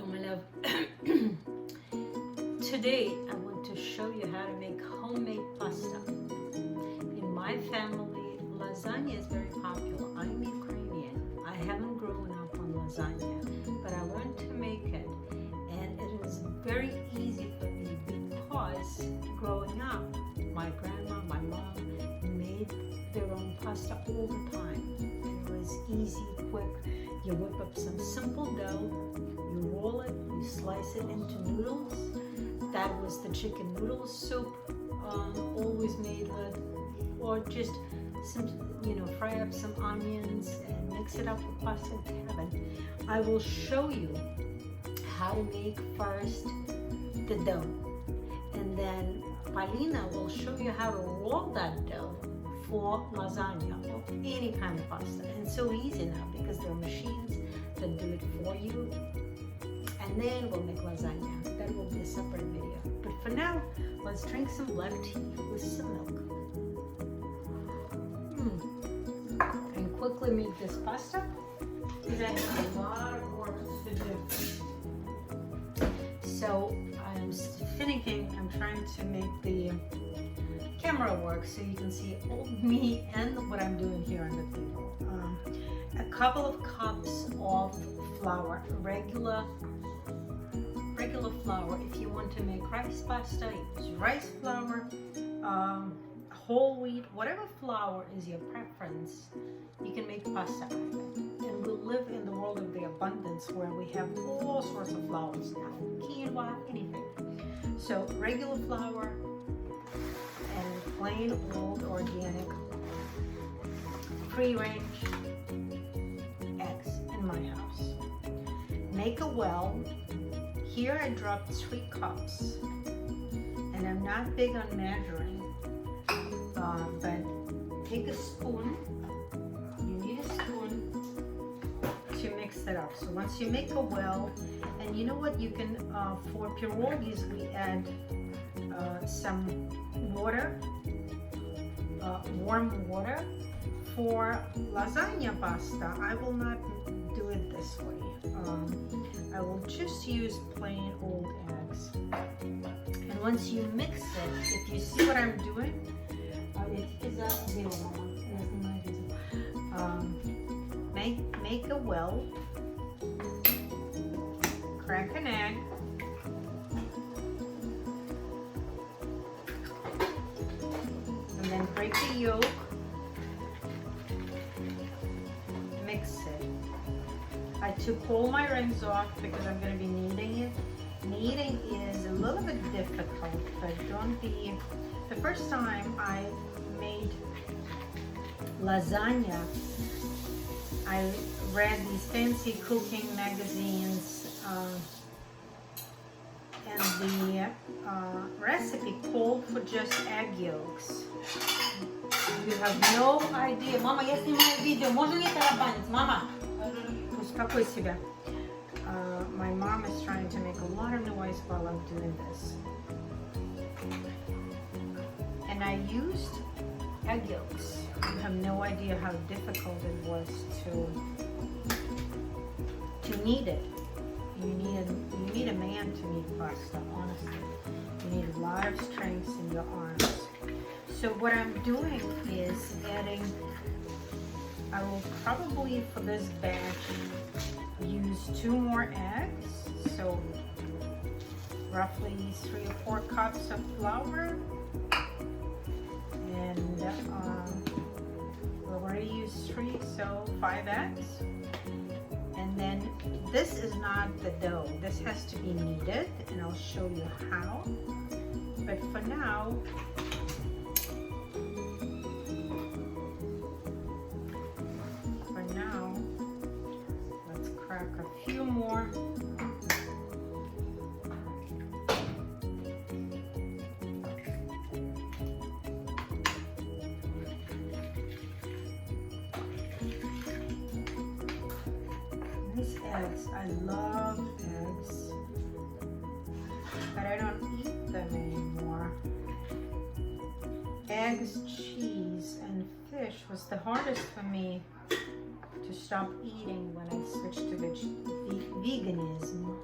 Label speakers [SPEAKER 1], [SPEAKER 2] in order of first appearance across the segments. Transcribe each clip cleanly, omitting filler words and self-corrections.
[SPEAKER 1] my love. Today I want to show you how to make homemade pasta. In my family, lasagna is very popular. I'm Ukrainian. I haven't grown up on lasagna, but I learned to make it, and it is very easy for me because growing up, my grandma, my mom made their own pasta all the time. It was easy, quick. You whip up some simple dough, you roll it, you slice it into noodles. That was the chicken noodle soup, always made with, or just some, fry up some onions and mix it up with pasta to heaven. I will show you how to make first the dough, and then Paulina will show you how to roll that dough for lasagna or any kind of pasta. And it's so easy now because there are machines that do it for you. And then we'll make lasagna. That will be a separate video. But for now, let's drink some black tea with some milk. And quickly make this pasta because I have a lot of work to do. So I'm finishing, I'm trying to make the camera work so you can see all me and what I'm doing here on the table. A couple of cups of flour, regular flour. If you want to make rice pasta, use rice flour, whole wheat, whatever flour is your preference, you can make pasta out of it. And we live in the world of the abundance where we have all sorts of flours now, quinoa, anything. So regular flour and plain old organic free-range eggs in my house. Make a well. Here I dropped 3 cups, and I'm not big on measuring, but take a spoon. You need a spoon to mix it up. So once you make a well, and you know what, you can, for pierogies, we add some water, warm water. For lasagna pasta, I will not do it this way. I will just use plain old eggs. And once you mix it, if you see what I'm doing, make a well, crack an egg, and then break the yolk, mix it. I took all my rings off because I'm going to be kneading it. Kneading is a little bit difficult, but don't be... The first time I made lasagna, I read these fancy cooking magazines, and the recipe called for just egg yolks. You have no idea. Мама, я снимаю видео. Можно не тарабанить? Мама? Успокой себя. My mom is trying to make a lot of noise while I'm doing this. And I used egg yolks. You have no idea how difficult it was to knead it. You need a man to knead pasta, honestly. You need a lot of strength in your arms. So what I'm doing is adding, I will probably for this batch use 2 more eggs, so roughly 3 or 4 cups of flour, and we already used 3, so 5 eggs. And then this is not the dough, this has to be kneaded, and I'll show you how. But for now, let's crack a few more. These eggs, I love eggs, but I don't eat them anymore. Eggs, cheese, and fish was the hardest for me to stop eating when I switched to veganism.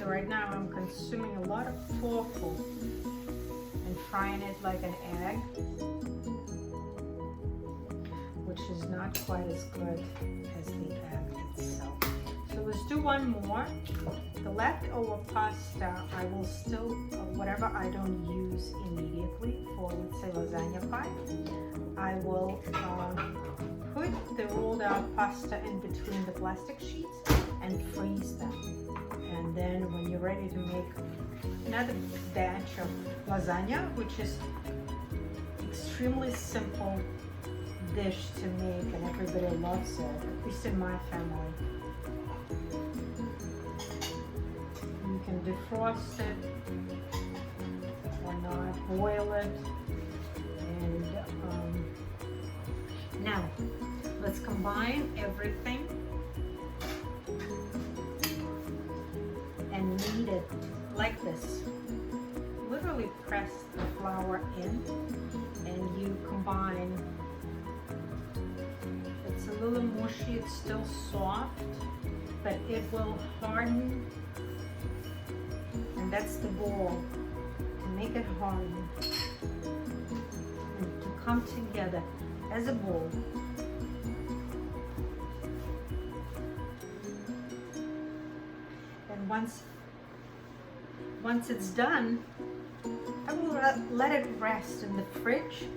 [SPEAKER 1] right now I'm consuming a lot of tofu and frying it like an egg, which is not quite as good as the egg itself. So let's do one more. The leftover pasta, I will still, whatever I don't use immediately for, let's say, lasagna pie, I will put the rolled out pasta in between the plastic sheets and freeze them. And then when you're ready to make another batch of lasagna, which is extremely simple dish to make and everybody loves it, at least in my family. You can defrost it or not, boil it, and now let's combine everything and knead it like this. Literally press the flour in and you combine. It's a little mushy, it's still soft, but it will harden, and that's the goal, to make it harden and to come together as a ball. And once it's done, I will let it rest in the fridge.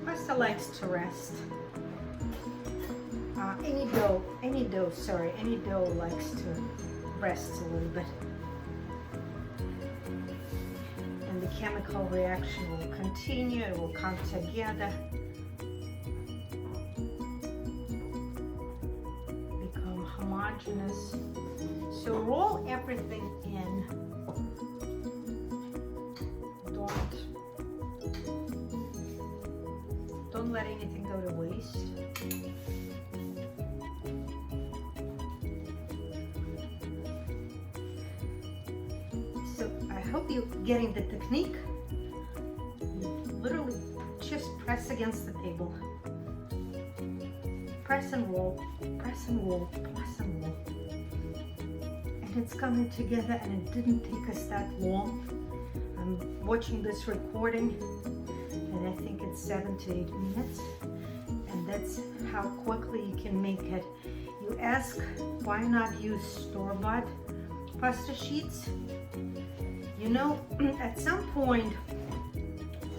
[SPEAKER 1] Pasta likes to rest. Any dough likes to rest a little bit. And the chemical reaction will continue, it will come together, become homogeneous. So roll everything in. Don't let anything go to waste. So I hope you're getting the technique. You literally just press against the table. Press and roll, press and roll, press and roll. And it's coming together, and it didn't take us that long. I'm watching this recording and I think it's 7 to 8 minutes, and that's how quickly you can make it. You ask, why not use store-bought pasta sheets? You know, at some point,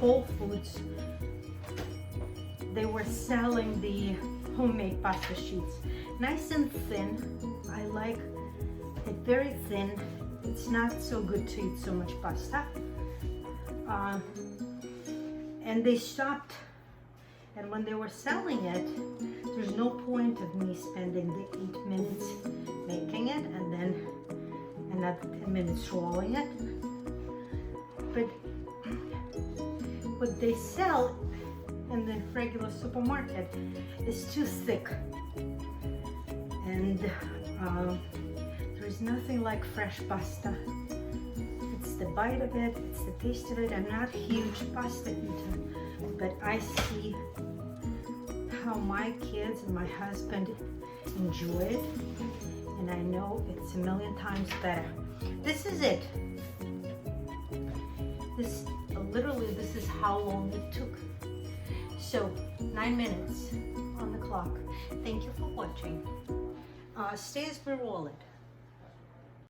[SPEAKER 1] Whole Foods, they were selling the homemade pasta sheets. Nice and thin. I like it very thin. It's not so good to eat so much pasta. And they stopped, and when they were selling it, there's no point of me spending the 8 minutes making it and then another 10 minutes rolling it. But what they sell in the regular supermarket is too thick, and there's nothing like fresh pasta. It's the bite of it, it's the taste of it. I'm not a huge pasta eater, but I see how my kids and my husband enjoy it, and I know it's a million times better. This is it. Literally, this is how long it took. So 9 minutes on the clock. Thank you for watching. Stay as we roll it.